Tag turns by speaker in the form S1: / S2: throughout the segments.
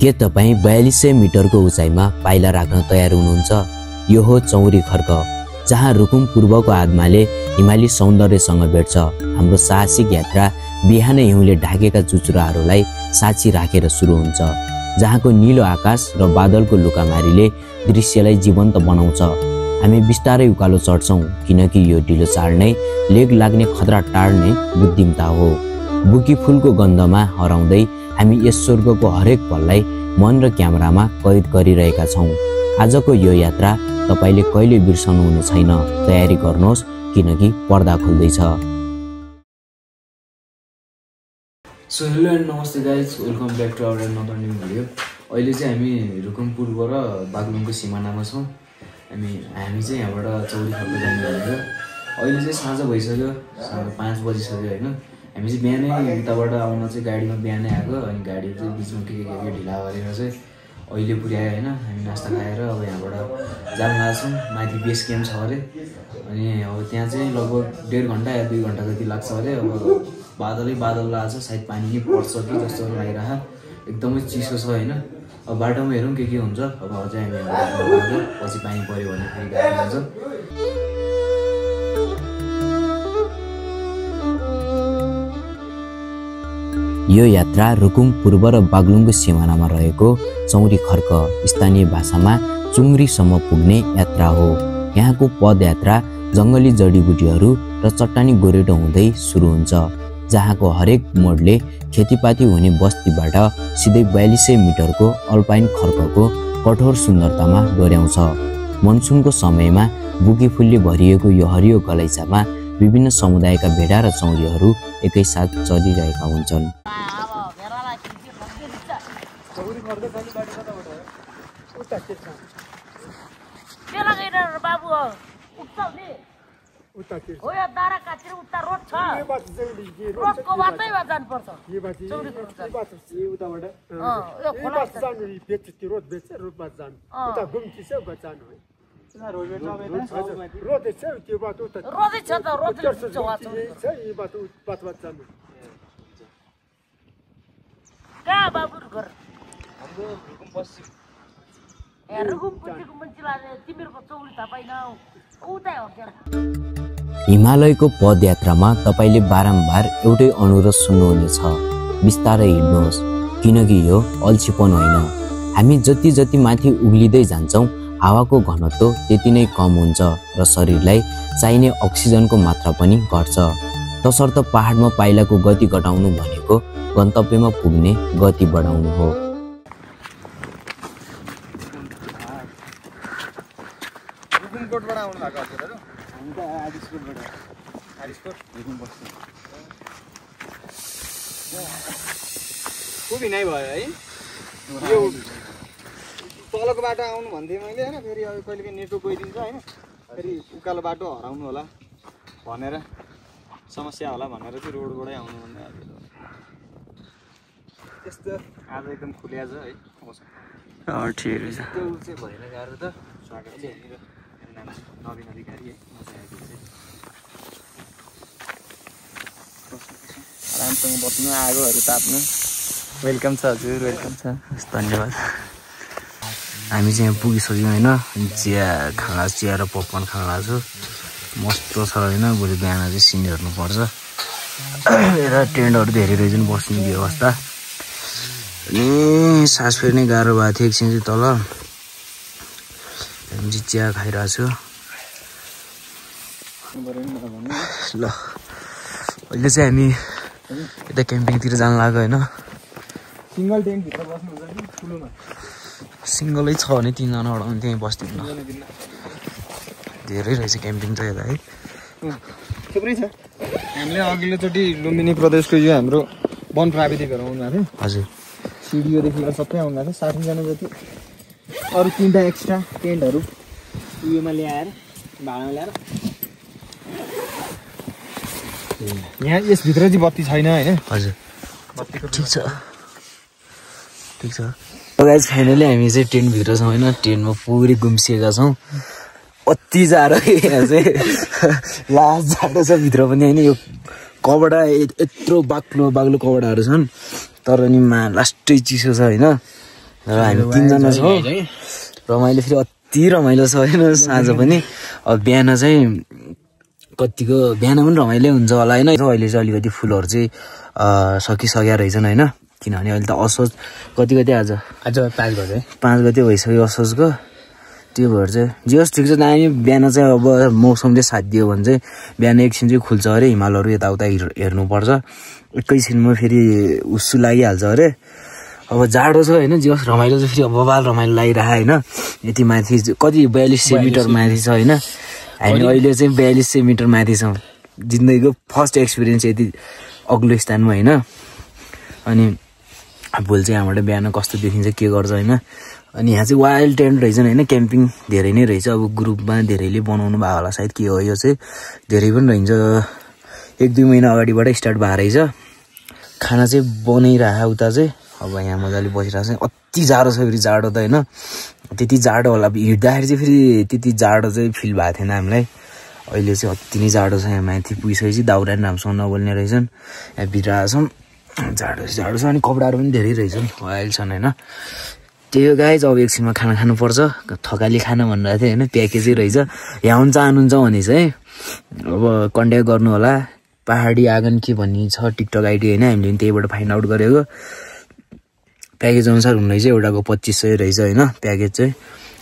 S1: के तपाईँ 4200 मिटरको उचाइमा पाइला राख्न तयार हुनुहुन्छ? यो हो चौरी खर्क, जहाँ रुकुम पूर्वको आत्माले हिमाली सौन्दर्यसँग भेट्छ। हाम्रो साहसिक यात्रा बिहानै हिउँले ढाकेका चुचुराहरूलाई साक्षी राखेर सुरु हुन्छ, जहाँको निलो आकाश र बादलको लुकामारीले दृश्यलाई जीवन्त बनाउँछ। हामी बिस्तारै उकालो चढ्छौँ, किनकि यो ढिलो चाड नै लेग लाग्ने खतरा टार्ने बुद्धिमता हो। बुकी फुलको गन्धमा हराउँदै हामी यस स्वर्गको हरेक पललाई मन र क्यामेरामा कैद गरिरहेका छौँ। आजको यो यात्रा तपाईले कहिले बिर्सनुहुने छैन। तयारी गर्नुहोस्, किनकि पर्दा खुल्दैछ।
S2: सो हेलो एन्ड नमस्ते guys, welcome back to our another new video. अहिले चाहिँ हामी रुकुम पूर्व र बागलुङको सिमानामा छौँ। हामी चाहिँ यहाँबाट चौरी खर्क जाने भनेको। अहिले चाहिँ साँझ भइसक्यो, 5 बजिसक्यो होइन। हामी चाहिँ बिहानै उताबाट आउन चाहिँ गाडीमा बिहानै आएको, अनि गाडी चाहिँ बिचमा के ढिला गरेर चाहिँ अहिले पुर्यायो होइन। हामी नास्ता खाएर अब यहाँबाट जान लाग्छौँ। माथि बेस क्याम्प छ अरे, अनि अब त्यहाँ चाहिँ लगभग 1.5 घन्टा या 2 घन्टा जति लाग्छ अरे। अब बादलै बादल लाग्छ, सायद पानी नै पर्छ कि जस्तो लागिरहेको, एकदमै चिसो छ होइन। अब बाटोमा हेरौँ के हुन्छ। अब अझै हामी पछि पानी पऱ्यो भने फेरि गाडी हुन्छ।
S1: यो यात्रा रुकुम पूर्व र बागलुङको सिमानामा रहेको चौरी खर्क, स्थानीय भाषामा चुङ्ग्रीसम्म पुग्ने यात्रा हो। यहाँको पदयात्रा जङ्गली जडीबुटीहरू र चट्टानी गोरेटो हुँदै सुरु हुन्छ, जहाँको हरेक मोडले खेतीपाती हुने बस्तीबाट सिधै 4200 मिटरको अल्पाइन खर्कको कठोर सुन्दरतामा डोर्याउँछ। मनसुनको समयमा बुकी फुलले भरिएको यो हरियो गलैँचामा विभिन्न समुदायका भेडा र चौरीहरू एकैसाथ चलिरहेका हुन्छन्। हिमालयको पदयात्रामा तपाईले बारम्बार एउटै अनुरोध सुन्नुहुनेछ, बिस्तारै हिँड्नुहोस्, किनकि यो अल्छीपन होइन। हामी जति माथि उग्लिँदै जान्छौँ, हावाको घनत्व त्यति नै कम हुन्छ र शरीरलाई चाहिने अक्सिजनको मात्रा पनि घट्छ। तसर्थ पहाडमा पाइलाको गति घटाउनु भनेको गन्तव्यमा पुग्ने गति बढाउनु हो।
S3: तलको बाटो आउनु भन्थे मैले होइन, फेरि अब कहिले नेटवर्क गइदिन्छ होइन, फेरि उकालो बाटो हराउनु होला भनेर समस्या होला भनेर चाहिँ रोडबाटै आउनु भन्दा त्यस्तो आज एकदम खुलिया छ है।
S2: ठिक छ,
S3: त्यो चाहिँ भएन गाह्रो त। स्वागत चाहिँ यहाँनिर नवीन अधिकारी है, आरामसँग बस्नु, आगोहरू ताप्नु। वेलकम छ हजुर, वेलकम छ,
S2: धन्यवाद। हामी चाहिँ यहाँ पुगिसक्यौँ होइन। चिया खाना, चिया र पपकर्न खान लाग्छु। मस्त छ होइन। भोलि बिहान चाहिँ सिन हेर्नुपर्छ। यता टेन्टहरू धेरै रहेछन् बस्ने व्यवस्था। अनि सास फेर्ने गाह्रो भएको थियो एकछिन चाहिँ तल। हामी चाहिँ चिया खाइरहेको छु। ल अहिले चाहिँ हामी यता क्याम्पिङतिर जानु लाग्यो होइन।
S3: सिङ्गल टेन्टभित्र बस्नुहुन्छ कि ठुलोमा?
S2: सिङ्गलै छ भने 3 जना अडाउनु त्यहीँ बस्दिनु। धेरै रहेछ क्याम्पिङ त यता है,
S3: थुप्रै छ। हामीले अघिल्लोचोटि लुम्बिनी प्रदेशको यो हाम्रो वन प्राविधिकहरू आउनु भएको थियो।
S2: हजुर,
S3: सिडिओदेखि लिएर सबै आउनु भएको थियो, 60 जना जति। अरू 3टा एक्स्ट्रा टेन्टहरू उयोमा ल्याएर भाडामा ल्याएर। यहाँ यसभित्र चाहिँ बत्ती छैन होइन।
S2: हजुर, ठिक छ ठिक छ। गाइस फाइनली हामी चाहिँ टेन्टभित्र छौँ होइन। टेन्टमा पुरै गुम्सिएका छौँ। अति जाडो यहाँ चाहिँ लास्ट जाडो छ भित्र पनि होइन। यो कपडा यत्रो बाक्लो कपडाहरू छन्, तर नि लास्टै चिसो छ होइन। र हामी 3 जना छौँ रमाइलो फेरि अति रमाइलो छ होइन साँझ पनि अब बिहान चाहिँ कतिको बिहान पनि रमाइलो हुन्छ होला होइन अहिले चाहिँ अलिकति फुलहरू चाहिँ सकिसकेका रहेछन् होइन किनभने अहिले त असोज कति आज 5 गते भइसक्यो असोजको त्यो भएर चाहिँ जे होस् ठिक छ हामी बिहान चाहिँ अब मौसमले साथ दियो भने चाहिँ बिहान एकछिन चाहिँ खुल्छ अरे हिमालहरू यताउता हेर्नुपर्छ एकैछिनमा फेरि उसु लागिहाल्छ अरे अब जाडो छ होइन जे होस् रमाइलो चाहिँ फेरि अब बबाल रमाइलो लागिरहेको होइन यति माथि कति 4200 मिटर माथि छ होइन हामी अहिले चाहिँ 4200 मिटर माथि छौँ जिन्दगीको फर्स्ट एक्सपिरियन्स यति अग्लो स्थानमा होइन अनि भोलि चाहिँ यहाँबाट बिहान कस्तो देखिन्छ के गर्छ होइन अनि यहाँ चाहिँ वाइल्ड टेन्ट रहेछन् होइन क्याम्पिङ धेरै नै रहेछ अब ग्रुपमा धेरैले बनाउनु भएको होला सायद के हो यो चाहिँ धेरै पनि रहन्छ 1-2 महिना अगाडिबाट स्टार्ट भएको रहेछ खाना चाहिँ बनाइरहेको उता चाहिँ अब यहाँ मजाले बसिरहेको छ अति जाडो छ फेरि जाडो त होइन त्यति जाडो होला हिँड्दाखेरि चाहिँ फेरि त्यति जाडो चाहिँ फिल भएको थिएन हामीलाई अहिले चाहिँ अति नै जाडो छ यहाँ माथि पुगिसकेपछि दाउरा नि राम्रोसँग नबोल्ने रहेछन् यहाँ भित्र छौँ जाडो छ अनि कपडाहरू पनि धेरै रहेछन् वाइल्ड छन् होइन त्यही हो गाइज अब एकछिनमा खाना खानुपर्छ थकाली खाना भनिरहेको थियो होइन प्याकेजै रहेछ यहाँ हुन्छ आउनुहुन्छ भने चाहिँ अब कन्ट्याक्ट गर्नु होला पहाडी आँगन के भन्ने छ टिकटक आइडी होइन हामीले पनि त्यहीबाट फाइन्ड आउट गरेको प्याकेज अनुसार हुने चाहिँ एउटाको 2500 रहेछ होइन प्याकेज चाहिँ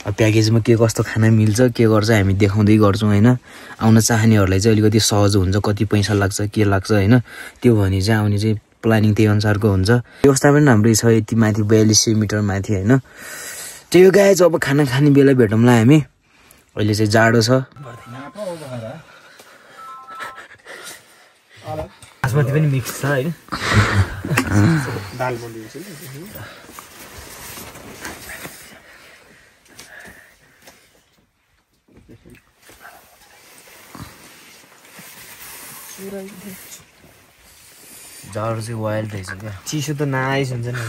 S2: अब प्याकेजमा के कस्तो खाना मिल्छ के गर्छ हामी देखाउँदै गर्छौँ होइन आउन चाहनेहरूलाई चाहिँ अलिकति सहज हुन्छ कति पैसा लाग्छ के लाग्छ होइन त्यो भने चाहिँ आउने चाहिँ प्लानिङ त्यही अनुसारको हुन्छ व्यवस्था पनि राम्रै छ यति माथि 4200 मिटर माथि होइन त्यही हो गाइज अब खाना खाने बेला भेटौँला हामी अहिले चाहिँ जाडो छ बासमती पनि मिक्स छ होइन जाडो चाहिँ वाइल्ड रहेछ क्या
S3: चिसो त नाइस हुन्छ नि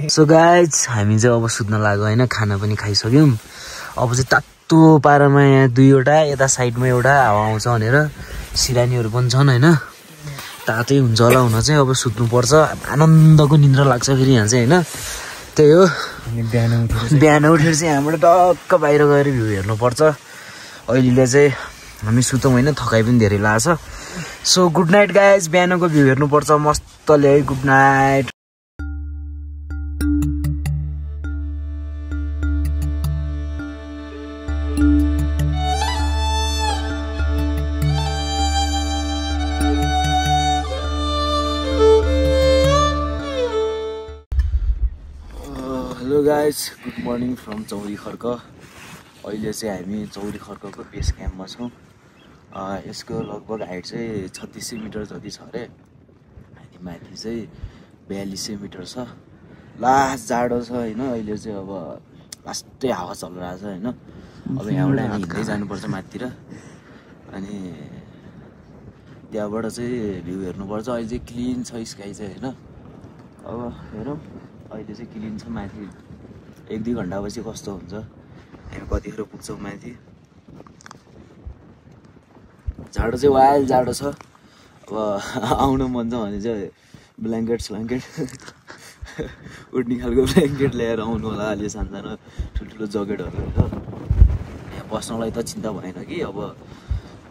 S2: सो गाइज हामी चाहिँ अब सुत्न लाग्यो होइन खाना पनि खाइसक्यौँ अब चाहिँ तातो पारामा यहाँ 2वटा यता साइडमा एउटा हावा आउँछ भनेर सिरानीहरू पनि छन् होइन तातै हुन्छ होला हुन चाहिँ अब सुत्नुपर्छ आनन्दको निन्द्रा लाग्छ फेरि यहाँ चाहिँ होइन त्यही हो बिहान उठेर चाहिँ यहाँबाट टक्क बाहिर गएर भ्यू हेर्नुपर्छ अहिले चाहिँ हामी सुतौँ होइन थकाइ पनि धेरै लाग्छ सो गुड नाइट गाइज बिहानको भ्यू हेर्नुपर्छ मस्तले है good night hello guys good morning from Chauri Kharka अहिले चाहिँ हामी चौरी खर्कको बेस क्याम्पमा छौँ यसको लगभग हाइट चाहिँ 3600 मिटर जति छ अरे अनि माथि चाहिँ 4200 मिटर छ लास्ट जाडो छ होइन अहिले चाहिँ अब लास्टै हावा चलिरहेको छ होइन अब यहाँबाट हामी हिँड्दै जानुपर्छ माथितिर अनि त्यहाँबाट चाहिँ भ्यू हेर्नुपर्छ अहिले चाहिँ क्लिन छ स्काई चाहिँ होइन अब हेरौँ अहिले चाहिँ क्लिन छ माथि 1-2 घन्टापछि कस्तो हुन्छ हामी कतिखेर पुग्छौँ माथि जाडो चाहिँ वाइल्ड जाडो छ अब आउनु मन छ भने चाहिँ ब्ल्याङ्केट उड्ने खालको ब्ल्याङ्केट ल्याएर आउनु होला अलि सानो ठुल्ठुलो ज्याकेटहरू होइन यहाँ बस्नलाई त चिन्ता भएन कि अब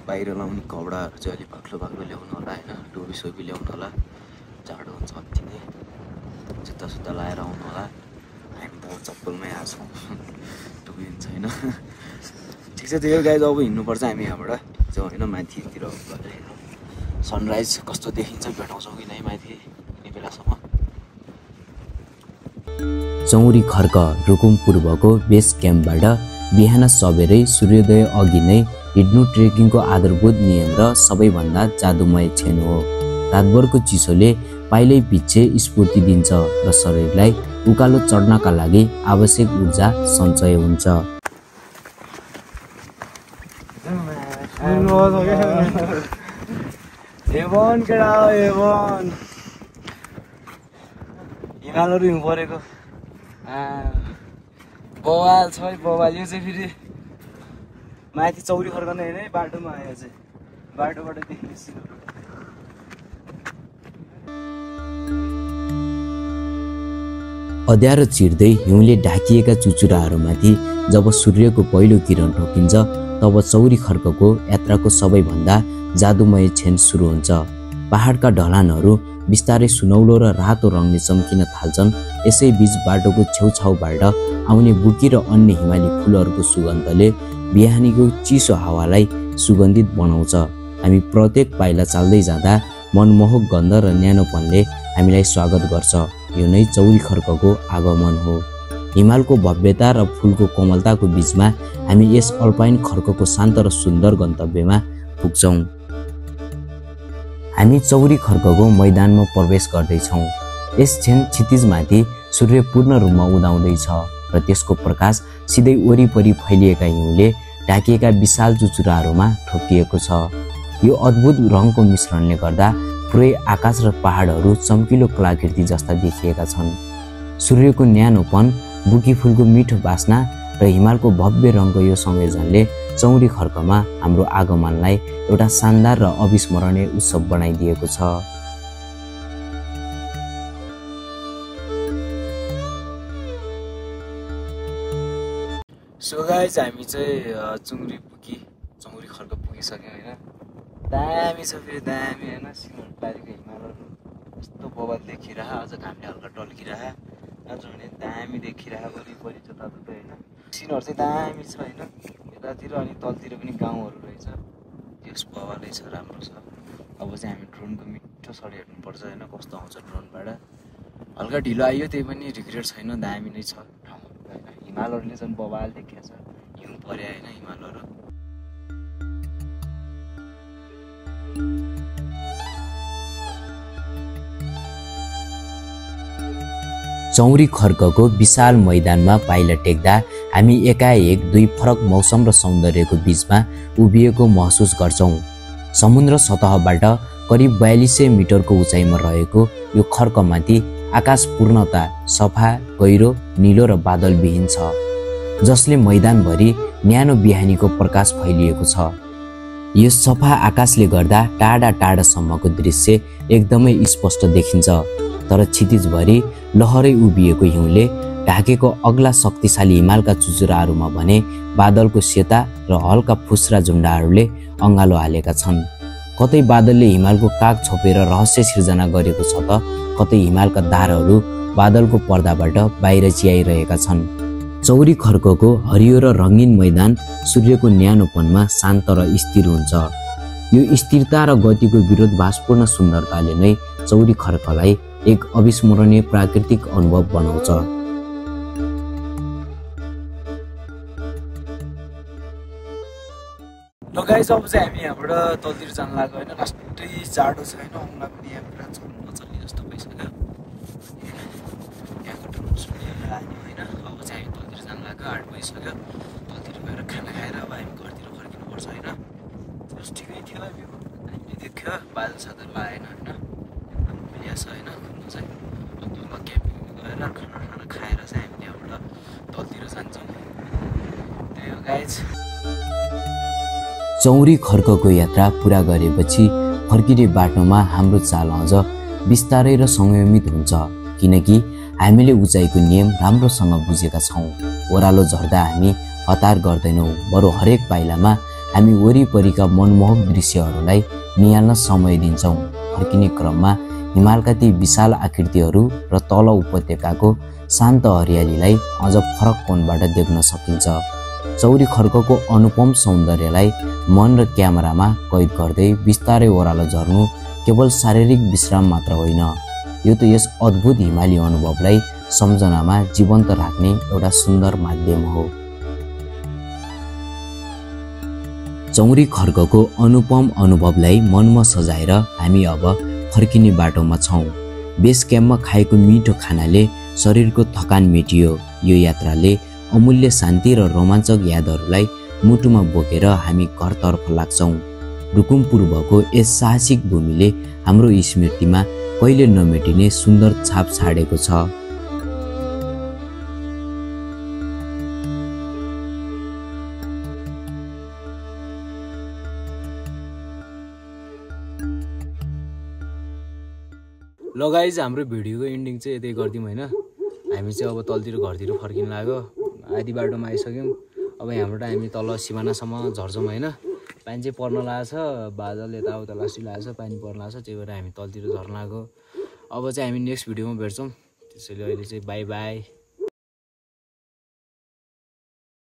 S2: बाहिर लाउने कपडाहरू चाहिँ अलिक बाक्लो ल्याउनु होला होइन टोपी ल्याउनु होला जाडो हुन्छ अति नै जुत्ता लाएर आउनु होला हामी त चप्पलमै आछौँ टोपी हुन्छ होइन ठिक छ त्यो गाइज अब हिँड्नुपर्छ हामी यहाँबाट जाउँ होइन माथितिर गएर सनराइज कस्तो देखिन्छ भेटाउँछौँ कि नै माथि यति बेलासम्म
S1: चौरी खर्क रुकुम पूर्वको बेस क्याम्पबाट बिहान सबेरै सूर्योदय अघि नै हिँड्नु ट्रेकिङको आधारभूत नियम र सबैभन्दा जादुमय क्षण हो। रातभरको चिसोले पाइलै पछि स्फूर्ति दिन्छ र शरीरलाई उकालो चढ्नका लागि आवश्यक ऊर्जा सञ्चय हुन्छ।
S2: हिमालहरू हिउँ परेको बवाल छ है बवाल। यो चाहिँ फेरि माथि चौरी खर्कने होइन है बाटोमा आयो चाहिँ बाटोबाट देख्ने
S1: अँध्यारो चिर्दै हिउँले ढाकिएका चुचुराहरूमाथि जब सूर्यको पहिलो किरण ठोकिन्छ तब चौरी खर्कको यात्राको सबैभन्दा जादुमय क्षण सुरु हुन्छ। पहाडका ढलानहरू बिस्तारै सुनौलो र रातो रङले चम्किन थाल्छन्। यसै बीच बाटोको छेउछाउबाट आउने बुकी र अन्य हिमाली फुलहरूको सुगन्धले बिहानीको चिसो हावालाई सुगन्धित बनाउँछ। हामी प्रत्येक पाइला चाल्दै जाँदा मनमोहक गन्ध र न्यानोपनले हामीलाई स्वागत गर्छ। यो नै चौरी खर्कको आगमन हो। हिमालको भव्यता र फुलको कोमलताको बीचमा हामी यस अल्पाइन खर्कको शान्त र सुन्दर गन्तव्यमा पुग्छौँ। हामी चौरी खर्कको मैदानमा प्रवेश गर्दैछौँ। यस क्षण क्षितिजमाथि सूर्य पूर्ण रूपमा उदाउँदैछ र त्यसको प्रकाश सिधै वरिपरि फैलिएका हिउँले ढाकिएका विशाल चुचुराहरूमा ठोकिएको छ। यो अद्भुत रङको मिश्रणले गर्दा पुरै आकाश र पहाडहरू चम्किलो कलाकृति जस्ता देखिएका छन्। सूर्यको न्यानोपन, बुकी फुलको मिठो बास्ना र हिमालको भव्य रङको यो संयोजनले चौरी खर्कमा हाम्रो आगमनलाई एउटा शानदार र अविस्मरणीय उत्सव बनाइदिएको छ।
S2: सो गाइज हामी चाहिँ चौरी खर्क पुगिसक्यौँ होइन। दामी छ फेरि दामी होइन। सिनहरू पारेको हिमालहरू कस्तो बवाल देखिरह, अझ घामले हल्का टल्किरह, अझ भने दामी देखिरह वरिपरि जताततै होइन। सिनहरू चाहिँ दामी छ होइन। यतातिर अनि तलतिर पनि गाउँहरू रहेछ। त्यस बवालै छ, राम्रो छ। अब चाहिँ हामी ड्रोनको मिठो सड हेर्नुपर्छ होइन, कस्तो आउँछ ड्रोनबाट। हल्का ढिलो आइयो त्यही पनि रिग्रेट छैन, दामी नै छ ठाउँ होइन। हिमालहरूले चाहिँ बवाल देखिएको छ, हिउँ पर्या होइन हिमालहरू।
S1: चौरी खर्कको विशाल मैदानमा पाइला टेक्दा हामी एकाएक दुई फरक मौसम र सौन्दर्यको बीचमा उभिएको महसुस गर्छौँ। समुद्र सतहबाट करिब 4200 मिटरको उचाइमा रहेको यो खर्कमाथि आकाश पूर्णता सफा, गहिरो, निलो र बादलविहीन छ, जसले मैदानभरि न्यानो बिहानीको प्रकाश फैलिएको छ। यो सफा आकाशले गर्दा टाढा टाढासम्मको दृश्य एकदमै स्पष्ट देखिन्छ। तर क्षितिजभरि लहरै उभिएको हिउँले ढाकेको अग्ला शक्तिशाली हिमालका चुचुराहरूमा भने बादलको सेता र हल्का फुस्रा झुन्डाहरूले अँगालो हालेका छन्। कतै बादलले हिमालको काग छोपेर रहस्य सिर्जना गरेको छ त कतै हिमालका धारहरू बादलको पर्दाबाट बाहिर चियाइरहेका छन्। चौरी खर्कको हरियो र रङ्गीन मैदान सूर्यको न्यानोपनमा शान्त र स्थिर हुन्छ। यो स्थिरता र गतिको विरोधाभासपूर्ण सुन्दरताले नै चौरी खर्कलाई एक अविस्मरणीय प्राकृतिक अनुभव बनाउँछ।
S2: ल गाइस, अब चाहिँ हामी यहाँबाट तलतिर जान लाग्यो होइन। लास्टै जाडो छ होइन, औँला पनि यहाँ पुरा नचल्ने जस्तो भइसक्यो। यहाँको ठाउँ सुनेर आयो होइन। अब चाहिँ हामी तलतिर जान लाग्यो, 8 बजिसक्यो। तलतिर गएर खाना खाएर अब हामी घरतिर फर्किनुपर्छ होइन। त्यस ठिकै थियो, हामीले देख्यो बादल सादल आएन होइन, एकदम क्लियर छ होइन। घुम्नु चाहिँ अब तल क्याम्पिङ गएर खाना खाएर चाहिँ हामी यहाँबाट तलतिर जान्छौँ। त्यही हो गाइस।
S1: चौरी खर्कको यात्रा पुरा गरेपछि फर्किने बाटोमा हाम्रो चाल अझ बिस्तारै र संयमित हुन्छ, किनकि हामीले उचाइको नियम राम्रोसँग बुझेका छौँ। ओह्रालो झर्दा हामी हतार गर्दैनौँ, बरु हरेक पाइलामा हामी वरिपरिका मनमोहक दृश्यहरूलाई निहाल्न समय दिन्छौँ। फर्किने क्रममा हिमालका ती विशाल आकृतिहरू र तल उपत्यकाको शान्त हरियालीलाई अझ फरक कोणबाट देख्न सकिन्छ। चौरी खर्कको अनुपम सौन्दर्यलाई मन र क्यामेरामा कैद गर्दै बिस्तारै ओह्रालो झर्नु केवल शारीरिक विश्राम मात्र होइन, यो त यस अद्भुत हिमाली अनुभवलाई सम्झनामा जीवन्त राख्ने एउटा सुन्दर माध्यम हो। चौरी खर्कको अनुपम अनुभवलाई मनमा सजाएर हामी अब फर्किने बाटोमा छौँ। बेस क्याम्पमा खाएको मिठो खानाले शरीरको थकान मेटियो। यो यात्राले अमूल्य शान्ति र रोमाञ्चक यादहरूलाई मुटुमा बोकेर हामी घरतर्फ लाग्छौँ। रुकुम पूर्वको यस साहसिक भूमिले हाम्रो स्मृतिमा कहिले नमेटिने सुन्दर छाप छाडेको छ।
S2: ल गाइज, हाम्रो भिडियोको एन्डिङ चाहिँ यतै गरिदिउँ होइन। हामी चाहिँ अब तलतिर घरतिर फर्किन लाग्यो आधी बाटोमा आइसक्यौँ अब यहाँबाट हामी तल सिमानासम्म झर्छौँ होइन पानी चाहिँ पर्न लागेको छ बादल यताउता लासिरहेको छ पानी पर्न लागेको छ त्यही भएर हामी तलतिर झर्न लाग्यो अब चाहिँ हामी नेक्स्ट भिडियोमा भेट्छौँ त्यसैले अहिले चाहिँ बाई बाई